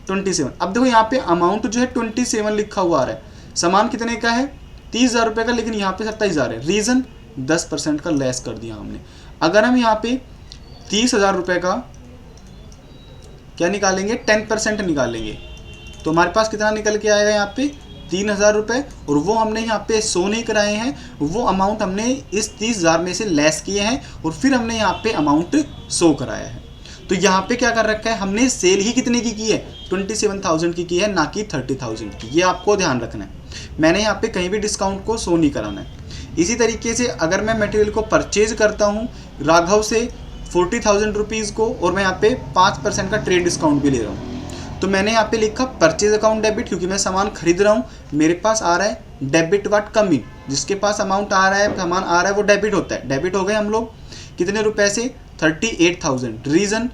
27। अब देखो यहाँ पे अमाउंट जो है 27 लिखा हुआ आ रहा है, सामान कितने का है 30,000 रुपये का, लेकिन यहाँ पे 27,000 है। रीज़न 10% का लेस कर दिया हमने। अगर हम यहाँ पे 30,000 रुपये का क्या निकालेंगे, 10% निकालेंगे, तो हमारे पास कितना निकल के आएगा यहाँ पे 3,000 रुपये, और वो हमने यहाँ पे शो नहीं कराए हैं, वो अमाउंट हमने इस 30,000 में से लेस किए हैं, और फिर हमने यहाँ पे अमाउंट शो कराया है। तो यहाँ पे क्या कर रखा है, हमने सेल ही कितने की है, 27,000 की है, ना कि 30,000 की। ये आपको ध्यान रखना है, मैंने यहाँ पे कहीं भी डिस्काउंट को शो नहीं कराना है। इसी तरीके से अगर मैं मटेरियल को परचेज करता हूँ राघव से 40,000 रुपीज़ को, और मैं यहाँ पे 5% का ट्रेड डिस्काउंट भी ले रहा हूँ, तो मैंने यहाँ पे लिखा परचेज अकाउंट डेबिट, क्योंकि मैं सामान खरीद रहा हूँ, मेरे पास आ रहा है डेबिट व्हाट कम इन, जिसके पास अमाउंट आ रहा है, सामान आ रहा है, वो डेबिट होता है। डेबिट हो गए हम लोग कितने रुपए से, 38,000। रीज़न,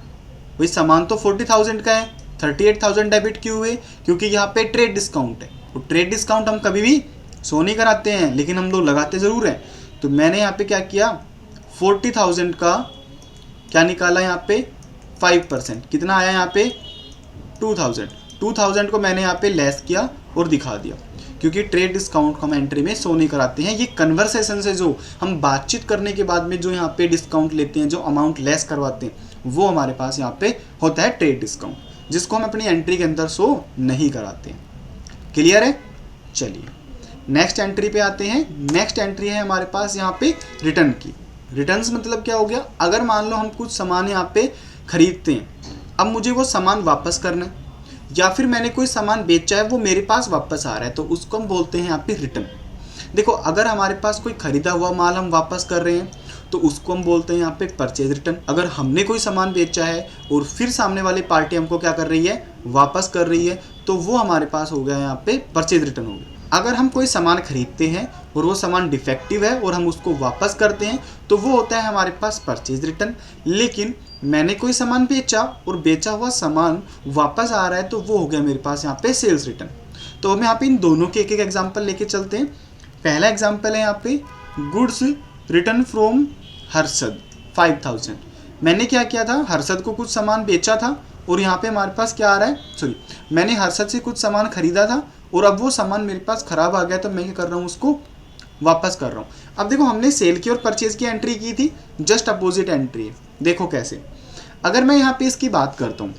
वही सामान तो 40,000 का है, 38,000 डेबिट क्यों हुए? क्योंकि यहाँ पे ट्रेड डिस्काउंट है, तो ट्रेड डिस्काउंट हम कभी भी शो नहीं कराते हैं, लेकिन हम लोग लगाते ज़रूर हैं। तो मैंने यहाँ पे क्या किया, 40,000 का क्या निकाला यहाँ पे 5%, कितना आया यहाँ पे 2,000 को मैंने यहाँ पे लेस किया और दिखा दिया, क्योंकि ट्रेड डिस्काउंट को हम एंट्री में शो नहीं कराते हैं। ये कन्वर्सेशन से जो हम बातचीत करने के बाद में जो यहाँ पे डिस्काउंट लेते हैं, जो अमाउंट लेस करवाते हैं, वो हमारे पास यहाँ पे होता है ट्रेड डिस्काउंट, जिसको हम अपनी एंट्री के अंदर शो नहीं कराते हैं। क्लियर है? चलिए नेक्स्ट एंट्री पे आते हैं। नेक्स्ट एंट्री है हमारे पास यहाँ पे रिटर्न की। रिटर्न्स मतलब क्या हो गया, अगर मान लो हम कुछ सामान यहाँ पे खरीदते हैं, अब मुझे वो सामान वापस करना है, या फिर मैंने कोई सामान बेचा है वो मेरे पास वापस आ रहा है, तो उसको हम बोलते हैं यहाँ पे रिटर्न। देखो अगर हमारे पास कोई खरीदा हुआ माल हम वापस कर रहे हैं तो उसको हम बोलते हैं यहाँ पे परचेज रिटर्न। अगर हमने कोई सामान बेचा है और फिर सामने वाली पार्टी हमको क्या कर रही है, वापस कर रही है, तो वो हमारे पास हो गया यहाँ पे परचेज रिटर्न हो गया। अगर हम कोई सामान खरीदते हैं और वो सामान डिफेक्टिव है और हम उसको वापस करते हैं तो वो होता है हमारे पास परचेज रिटर्न। लेकिन मैंने कोई सामान बेचा और बेचा हुआ सामान वापस आ रहा है तो वो हो गया मेरे पास यहाँ पे सेल्स रिटर्न। तो हम यहाँ पे इन दोनों के एक एक एग्जाम्पल लेके चलते हैं। पहला एग्जाम्पल है यहाँ पे गुड्स रिटर्न फ्रॉम हर्षद 5,000। मैंने क्या किया था, हर्षद को कुछ सामान बेचा था और यहाँ पे हमारे पास क्या आ रहा है, सॉरी मैंने हर्षद से कुछ सामान खरीदा था और अब वो सामान मेरे पास ख़राब आ गया, तो मैं क्या कर रहा हूँ, उसको वापस कर रहा हूँ। अब देखो हमने सेल की और परचेज़ की एंट्री की थी, जस्ट अपोजिट एंट्री है। देखो कैसे, अगर मैं यहाँ पे इसकी बात करता हूँ,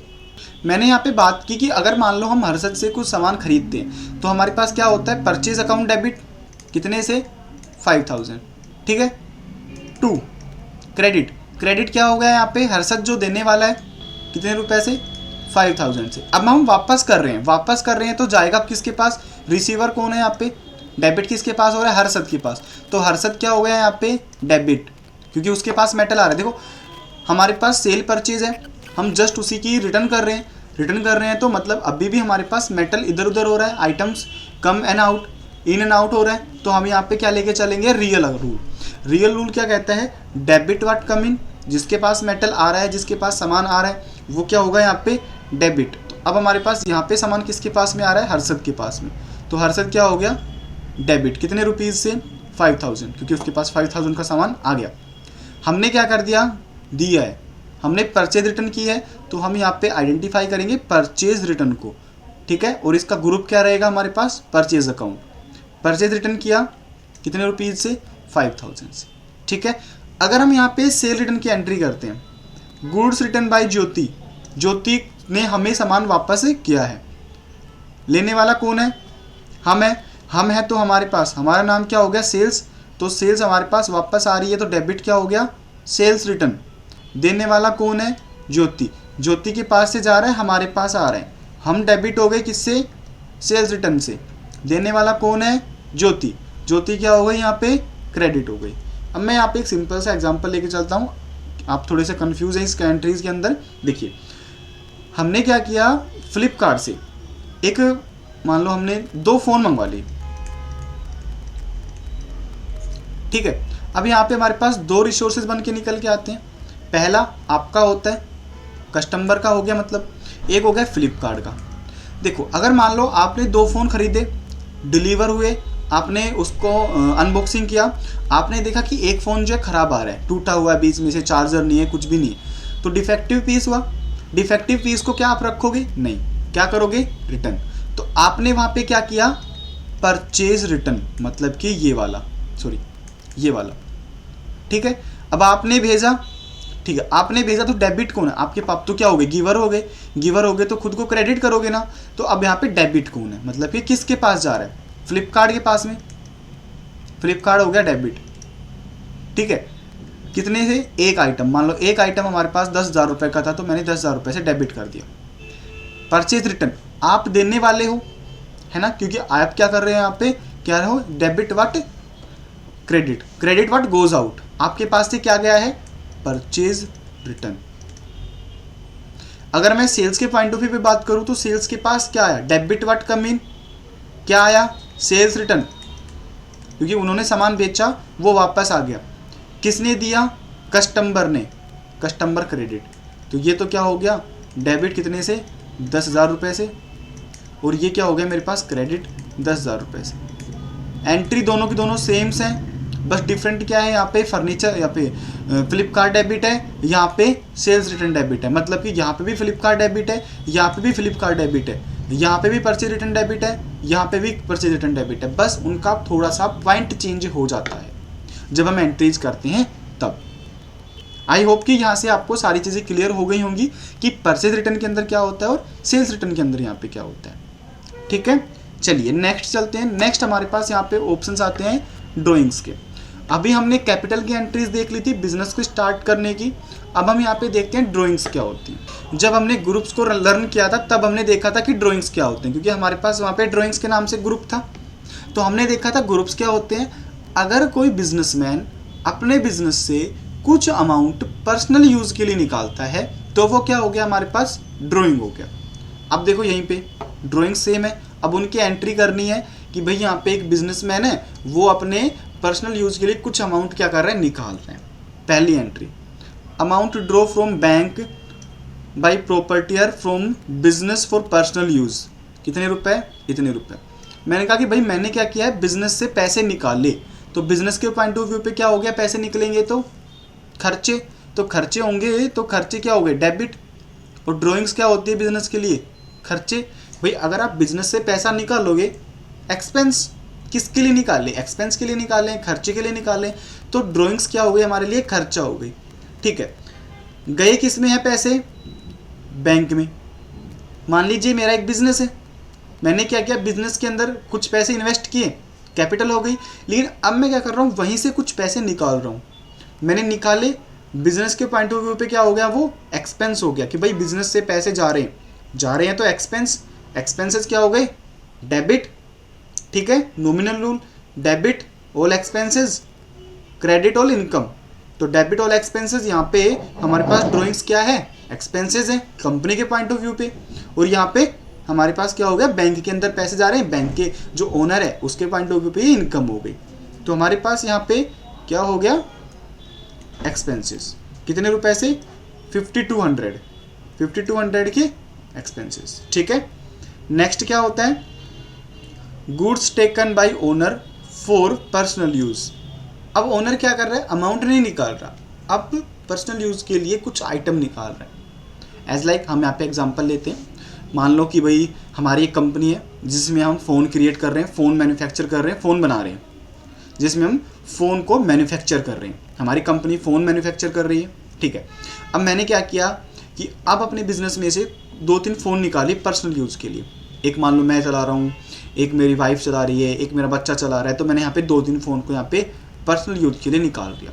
मैंने यहाँ पे बात की कि अगर मान लो हम हर्षद से कुछ सामान खरीदते हैं तो हमारे पास क्या होता है, परचेज अकाउंट डेबिट कितने से 5,000, ठीक है। 2 क्रेडिट क्या हो गया यहाँ पे, हर्षद जो देने वाला है कितने रुपए से, 5,000 से। अब हम वापस कर रहे हैं तो जाएगा किसके पास, रिसीवर कौन है यहाँ पे, डेबिट किसके पास हो रहा है, हर्षद के पास। तो हर्षद क्या हो गया यहाँ पे, डेबिट, क्योंकि उसके पास मेटल आ रहा है। देखो हमारे पास सेल परचेज है, हम जस्ट उसी की रिटर्न कर रहे हैं तो मतलब अभी भी हमारे पास मेटल इधर उधर हो रहा है, items come and out, in and out हो रहा है। तो हम यहाँ पे क्या लेके चलेंगे, रियल रूल क्या कहता है, डेबिट व्हाट कम इन, जिसके पास मेटल आ रहा है, जिसके पास सामान आ रहा है, वो क्या होगा यहाँ पे डेबिट। तो अब हमारे पास यहाँ पे सामान किसके पास में आ रहा है, हर्षद के पास में, तो हर्षद क्या हो गया, डेबिट, कितने रुपीज़ से, 5,000, क्योंकि उसके पास 5,000 का सामान आ गया। हमने क्या कर दिया है, हमने परचेज रिटर्न की है, तो हम यहाँ पे आइडेंटिफाई करेंगे परचेज रिटर्न को, ठीक है। और इसका ग्रुप क्या रहेगा हमारे पास, परचेज अकाउंट। परचेज रिटर्न किया कितने रुपीज़ से, 5,000 से, ठीक है। अगर हम यहाँ पे सेल रिटर्न की एंट्री करते हैं, गुड्स रिटर्न बाय ज्योति ने हमें सामान वापस किया है, लेने वाला कौन है, हम है तो हमारे पास हमारा नाम क्या हो गया, सेल्स, तो सेल्स हमारे पास वापस आ रही है तो डेबिट क्या हो गया, सेल्स रिटर्न। देने वाला कौन है, ज्योति के पास से जा रहा है, हमारे पास आ रहा है, हम डेबिट हो गए किससे, सेल्स रिटर्न से। देने वाला कौन है, ज्योति क्या हो गई यहाँ पे, क्रेडिट हो गई। अब मैं यहाँ पे एक सिंपल सा एग्जांपल लेके चलता हूँ, आप थोड़े से कंफ्यूज हैं इस एंट्रीज के अंदर। देखिए हमने क्या किया, फ्लिपकार्ट से एक मान लो हमने 2 फ़ोन मंगवा लिए, ठीक है। अब यहाँ पे हमारे पास 2 रिसोर्सेज बन के निकल के आते हैं। पहला आपका होता है, कस्टमर का हो गया, मतलब एक हो गया फ्लिपकार्ट का। देखो अगर मान लो आपने 2 फ़ोन खरीदे, डिलीवर हुए, आपने उसको अनबॉक्सिंग किया, आपने देखा कि एक फ़ोन जो है ख़राब आ रहा है, टूटा हुआ है, बीच में से चार्जर नहीं है, कुछ भी नहीं है, तो डिफेक्टिव पीस हुआ। डिफेक्टिव पीस को क्या आप रखोगे, नहीं, क्या करोगे, रिटर्न। तो आपने वहाँ पे क्या किया, परचेज रिटर्न, मतलब कि ये वाला, ठीक है। अब आपने भेजा, ठीक है, आपने भेजा तो डेबिट कौन है आपके पास, तो क्या हो गए, गिवर हो गए तो खुद को क्रेडिट करोगे ना। तो अब यहाँ पे डेबिट कौन है, मतलब कि किसके पास जा रहा है, फ्लिपकार्ट के पास में, फ्लिपकार्ट हो गया डेबिट, ठीक है। कितने से, एक आइटम, मान लो एक आइटम हमारे पास 10,000 रुपये का था, तो मैंने 10,000 रुपये से डेबिट कर दिया। परचेज रिटर्न आप देने वाले हो, है ना, क्योंकि आप क्या कर रहे हैं यहाँ पे, क्या हो, debit what credit what goes out, आपके पास से क्या गया है, परचेज रिटर्न। अगर मैं सेल्स के पॉइंट ऑफ व्यू पे बात करूं तो सेल्स के पास क्या आया, डेबिट व्हाट कम इन, क्या आया, सेल्स रिटर्न, क्योंकि उन्होंने सामान बेचा वो वापस आ गया, किसने दिया, कस्टमर ने, कस्टमर क्रेडिट। तो ये तो क्या हो गया, डेबिट कितने से, 10,000 रुपये से, और ये क्या हो गया मेरे पास क्रेडिट 10,000 रुपये से। एंट्री दोनों की दोनों सेम्स हैं, बस डिफरेंट क्या है, यहाँ पे फर्नीचर, यहाँ पे फ्लिपकार्ट डेबिट है, यहाँ पे सेल्स रिटर्न डेबिट है। मतलब कि यहाँ पे भी फ्लिपकार्ट डेबिट है, यहाँ पे भी फ्लिपकार्ट डेबिट है, यहाँ पे भी परचेज रिटर्न डेबिट है, यहाँ पे भी परचेज रिटर्न डेबिट है। बस उनका थोड़ा सा पॉइंट चेंज हो जाता है जब हम एंट्रीज करते हैं तब। आई होप कि यहाँ से आपको सारी चीज़ें क्लियर हो गई होंगी कि परचेज रिटर्न के अंदर क्या होता है और सेल्स रिटर्न के अंदर यहाँ पे क्या होता है। ठीक है, चलिए नेक्स्ट चलते हैं। नेक्स्ट हमारे पास यहाँ पे ऑप्शंस आते हैं ड्राइंग्स के। अभी हमने कैपिटल की एंट्रीज देख ली थी बिजनेस को स्टार्ट करने की। अब हम यहाँ पे देखते हैं ड्राइंग्स क्या होती हैं। जब हमने ग्रुप्स को लर्न किया था तब हमने देखा था कि ड्राइंग्स क्या होते हैं, क्योंकि हमारे पास वहाँ पे ड्राइंग्स के नाम से ग्रुप था। तो हमने देखा था ग्रुप्स क्या होते हैं। अगर कोई बिजनेसमैन अपने बिजनेस से कुछ अमाउंट पर्सनल यूज़ के लिए निकालता है तो वो क्या हो गया, हमारे पास ड्राइंग हो गया। अब देखो यहीं पे ड्राइंग सेम है। अब उनकी एंट्री करनी है कि भाई यहाँ पे एक बिजनेसमैन है, वो अपने पर्सनल यूज़ के लिए कुछ अमाउंट क्या कर रहे हैं, निकाल रहे हैं। पहली entry, amount draw from bank by proprietor from business for personal use, कितने रुपए, इतने रुपए। मैंने कहा कि भाई मैंने क्या किया है, बिजनेस से पैसे निकाले, तो बिजनेस के पॉइंट ऑफ व्यू पे क्या हो गया, पैसे निकलेंगे तो खर्चे, तो खर्चे होंगे, तो खर्चे क्या हो गए, डेबिट। और ड्राइंग्स क्या होती है बिजनेस के लिए, खर्चे। भाई अगर आप बिजनेस से पैसा निकालोगे, एक्सपेंस किसके लिए निकाले, एक्सपेंस के लिए निकालें, खर्चे के लिए निकालें, तो ड्राइंग्स क्या हो गई हमारे लिए, खर्चा हो गई। ठीक है, गए किस में है पैसे, बैंक में। मान लीजिए मेरा एक बिजनेस है, मैंने क्या किया, बिजनेस के अंदर कुछ पैसे इन्वेस्ट किए, कैपिटल हो गई। लेकिन अब मैं क्या कर रहा हूँ, वहीं से कुछ पैसे निकाल रहा हूँ, मैंने निकाले, बिजनेस के पॉइंट ऑफ व्यू पे क्या हो गया, वो एक्सपेंस हो गया कि भाई बिजनेस से पैसे जा रहे हैं तो एक्सपेंस, एक्सपेंसेस क्या हो गए, डेबिट। ठीक है, nominal rule, debit all expenses, credit all income. तो डेबिट ऑल एक्सपेंसेस यहाँ पे हमारे पास ड्राइंग्स क्या है, एक्सपेंसेस है कंपनी के पॉइंट ऑफ व्यू पे। और यहाँ पे हमारे पास क्या हो गया, बैंक के अंदर पैसे जा रहे हैं, बैंक के जो ओनर है उसके पॉइंट ऑफ व्यू पे ये इनकम हो गई। तो हमारे पास यहाँ पे क्या हो गया, एक्सपेंसेस, कितने रुपए से, 5200 के एक्सपेंसेस। ठीक है, नेक्स्ट क्या होता है, goods taken by owner for personal use. अब ओनर क्या कर रहा है, अमाउंट नहीं निकाल रहा, अब पर्सनल यूज के लिए कुछ आइटम निकाल रहा है। एज लाइक हम यहाँ पे एग्जांपल लेते हैं, मान लो कि भाई हमारी एक कंपनी है जिसमें हम फ़ोन क्रिएट कर रहे हैं, फ़ोन मैन्युफैक्चर कर रहे हैं, फ़ोन बना रहे हैं, जिसमें हम फ़ोन को मैन्युफैक्चर कर रहे हैं, हमारी कंपनी फ़ोन मैन्युफैक्चर कर रही है। ठीक है, अब मैंने क्या किया कि अब अपने बिजनेस में से 2-3 फ़ोन निकाले पर्सनल यूज़ के लिए। एक मान लो मैं चला रहा हूँ, एक मेरी वाइफ चला रही है, एक मेरा बच्चा चला रहा है, तो मैंने यहाँ पे 2-3 फ़ोन को यहाँ पे पर्सनल यूज़ के लिए निकाल दिया।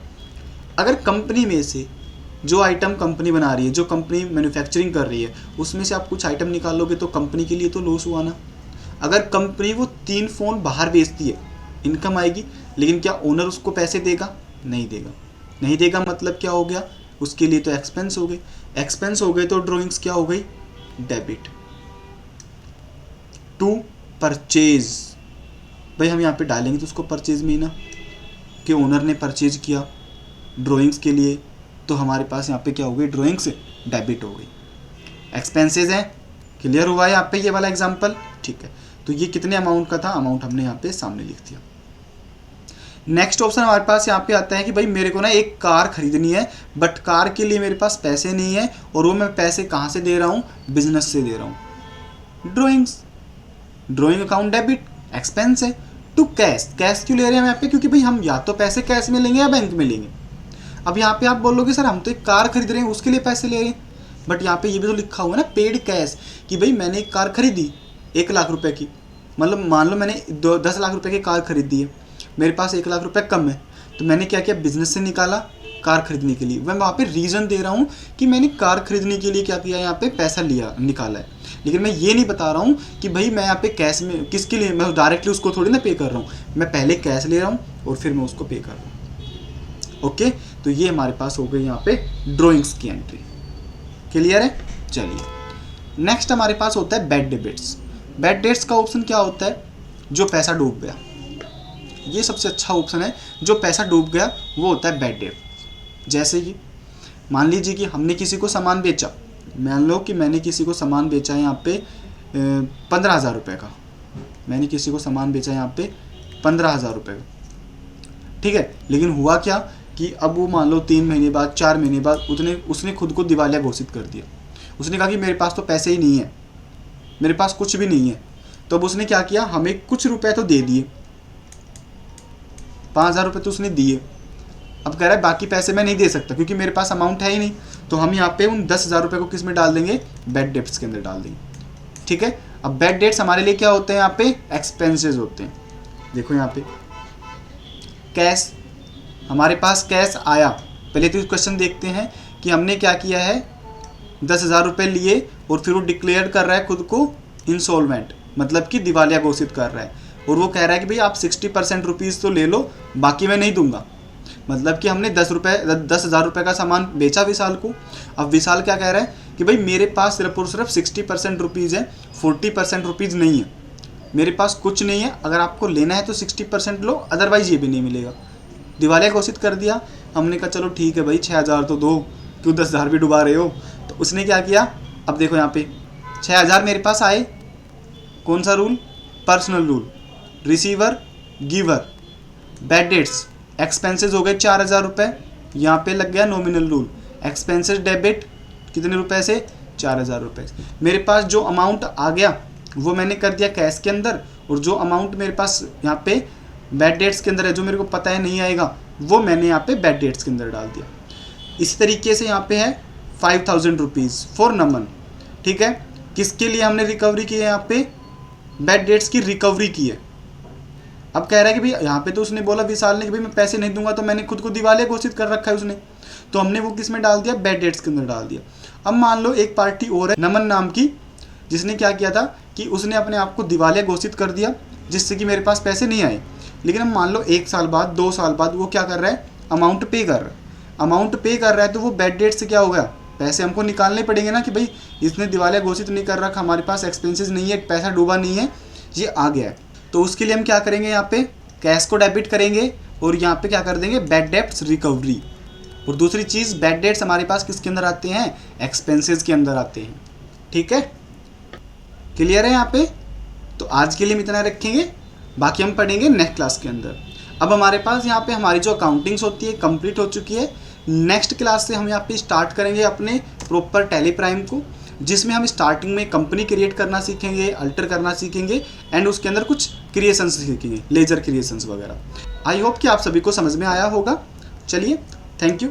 अगर कंपनी में से जो आइटम कंपनी बना रही है, जो कंपनी मैन्युफैक्चरिंग कर रही है, उसमें से आप कुछ आइटम निकालोगे तो कंपनी के लिए तो लॉस हुआ ना। अगर कंपनी वो 3 फ़ोन बाहर बेचती है, इनकम आएगी, लेकिन क्या ओनर उसको पैसे देगा, नहीं देगा। नहीं देगा मतलब क्या हो गया, उसके लिए तो एक्सपेंस हो गए, एक्सपेंस हो गए तो ड्राइंग्स क्या हो गई, डेबिट। टू परचेज, भाई हम यहाँ पे डालेंगे तो उसको परचेज में ही ना, कि ओनर ने परचेज किया ड्राइंग्स के लिए, तो हमारे पास यहाँ पे क्या हो गई, ड्राइंग्स डेबिट हो गई। एक्सपेंसेस है, क्लियर हुआ है यहाँ पे ये वाला एग्जांपल। ठीक है, तो ये कितने अमाउंट का था, अमाउंट हमने यहाँ पे सामने लिख दिया। नेक्स्ट ऑप्शन हमारे पास यहाँ पे आता है कि भाई मेरे को ना एक कार खरीदनी है, बट कार के लिए मेरे पास पैसे नहीं है, और वो मैं पैसे कहाँ से दे रहा हूँ, बिजनेस से दे रहा हूँ, drawings, drawing account debit, expense है। टू कैश, कैश क्यों ले रहे हैं हम यहाँ पे, क्योंकि भाई हम या तो पैसे कैश में लेंगे या बैंक में लेंगे। अब यहाँ पे आप बोलोगे सर हम तो एक कार खरीद रहे हैं उसके लिए पैसे ले रहे हैं, बट यहाँ पे ये भी तो लिखा हुआ है ना पेड कैश, कि भाई मैंने एक कार खरीदी 1 लाख रुपए की, मतलब मान लो मैंने 10 लाख रुपए की कार खरीदी है, मेरे पास 1 लाख रुपए कम है, तो मैंने क्या किया, बिजनेस से निकाला कार खरीदने के लिए। मैं वहाँ पे रीज़न दे रहा हूँ कि मैंने कार खरीदने के लिए क्या किया, यहाँ पे पैसा लिया, निकाला है, लेकिन मैं ये नहीं बता रहा हूँ कि भाई मैं यहाँ पे कैश में किसके लिए, मैं डायरेक्टली उसको थोड़ी ना पे कर रहा हूँ, मैं पहले कैश ले रहा हूँ और फिर मैं उसको पे कर रहा हूँ। ओके, तो ये हमारे पास हो गई यहाँ पे ड्राइंग्स की एंट्री। क्लियर है, चलिए नेक्स्ट हमारे पास होता है बैड डेबिट्स। बैड डेट्स का ऑप्शन क्या होता है, जो पैसा डूब गया, ये सबसे अच्छा ऑप्शन है, जो पैसा डूब गया वो होता है बैड डेट। जैसे कि मान लीजिए कि हमने किसी को सामान बेचा, मान लो कि मैंने किसी को सामान बेचा है यहाँ पे 15,000 रुपये का, मैंने किसी को सामान बेचा है यहाँ पे 15,000 रुपये का, ठीक है। लेकिन हुआ क्या कि अब वो मान लो 3 महीने बाद 4 महीने बाद उसने खुद को दिवालिया घोषित कर दिया। उसने कहा कि मेरे पास तो पैसे ही नहीं है, मेरे पास कुछ भी नहीं है। तो अब उसने क्या किया, हमें कुछ रुपए तो दे दिए, 5,000 रुपये तो उसने दिए। अब कह रहा है बाकी पैसे मैं नहीं दे सकता क्योंकि मेरे पास अमाउंट है ही नहीं। तो हम यहाँ पे उन 10,000 रुपये को किस में डाल देंगे, बैड डेट्स के अंदर डाल देंगे, ठीक है। अब बैड डेट्स हमारे लिए क्या होते हैं, यहाँ पे एक्सपेंसेस होते हैं। देखो यहाँ पे कैश, हमारे पास कैश आया। पहले तो क्वेश्चन देखते हैं कि हमने क्या किया है, 10,000 रुपये लिए और फिर वो डिक्लेयर कर रहा है खुद को इंसॉल्वेंट, मतलब कि दिवालिया घोषित कर रहा है। और वो कह रहा है कि भाई आप 60% रुपीज़ तो ले लो, बाकी मैं नहीं दूंगा। मतलब कि हमने 10,000 रुपये का सामान बेचा विशाल को। अब विशाल क्या कह रहा है कि भाई मेरे पास सिर्फ और सिर्फ 60% रुपीज़ है, 40% रुपीज़ नहीं है, मेरे पास कुछ नहीं है। अगर आपको लेना है तो 60% लो, अदरवाइज़ ये भी नहीं मिलेगा। दिवालिया घोषित कर दिया। हमने कहा चलो ठीक है भाई 6,000 तो दो, क्यों 10,000 भी डुबा रहे हो। तो उसने क्या किया, अब देखो यहाँ पे 6,000 मेरे पास आए, कौन सा rule, personal rule, receiver giver, bad debts, expenses हो गए 4,000 रुपये, यहाँ पे लग गया नॉमिनल रूल, एक्सपेंसेस डेबिट कितने रुपए से, 4,000 रुपये। मेरे पास जो अमाउंट आ गया वो मैंने कर दिया कैश के अंदर, और जो अमाउंट मेरे पास यहाँ पे बैड डेट्स के अंदर है, जो मेरे को पता है नहीं आएगा, वो मैंने यहाँ पे बैड डेट्स के अंदर डाल दिया। इसी तरीके से यहाँ पे है 5,000 रुपीज़ फॉर नमन, ठीक है। किसके लिए हमने रिकवरी की है, यहाँ पे बैड डेट्स की रिकवरी की है। अब कह रहा है कि भाई यहाँ पे तो उसने बोला विशाल ने कि भाई मैं पैसे नहीं दूंगा, तो मैंने खुद को दिवालिया घोषित कर रखा है उसने, तो हमने वो किस में डाल दिया, बैड डेट्स के अंदर डाल दिया। अब मान लो एक पार्टी और है नमन नाम की, जिसने क्या किया था कि उसने अपने आप को दिवालिया घोषित कर दिया, जिससे कि मेरे पास पैसे नहीं आए। लेकिन अब मान लो 1 साल बाद 2 साल बाद वो क्या कर रहा है, अमाउंट पे कर रहा है। अमाउंट पे कर रहा है तो वो बैड डेट से क्या हो गया, पैसे हमको निकालने पड़ेंगे ना कि भाई इसने दिवालिया घोषित नहीं कर रखा, हमारे पास एक्सपेंसेस नहीं है, पैसा डूबा नहीं है, ये आ गया है। तो उसके लिए हम क्या करेंगे, यहाँ पे कैश को डेबिट करेंगे और यहाँ पे क्या कर देंगे, बैड डेट्स रिकवरी। और दूसरी चीज़, बैड डेट्स हमारे पास किसके अंदर आते हैं, एक्सपेंसेस के अंदर आते हैं, ठीक है। क्लियर है यहाँ पे। तो आज के लिए हम इतना रखेंगे, बाकी हम पढ़ेंगे नेक्स्ट क्लास के अंदर। अब हमारे पास यहाँ पे हमारी जो अकाउंटिंग्स होती है कंप्लीट हो चुकी है। नेक्स्ट क्लास से हम यहाँ पे स्टार्ट करेंगे अपने प्रॉपर टैली प्राइम को, जिसमें हम स्टार्टिंग में कंपनी क्रिएट करना सीखेंगे, अल्टर करना सीखेंगे, एंड उसके अंदर कुछ क्रिएशंस सीखेंगे, लेजर क्रिएशंस वगैरह। आई होप कि आप सभी को समझ में आया होगा। चलिए, थैंक यू।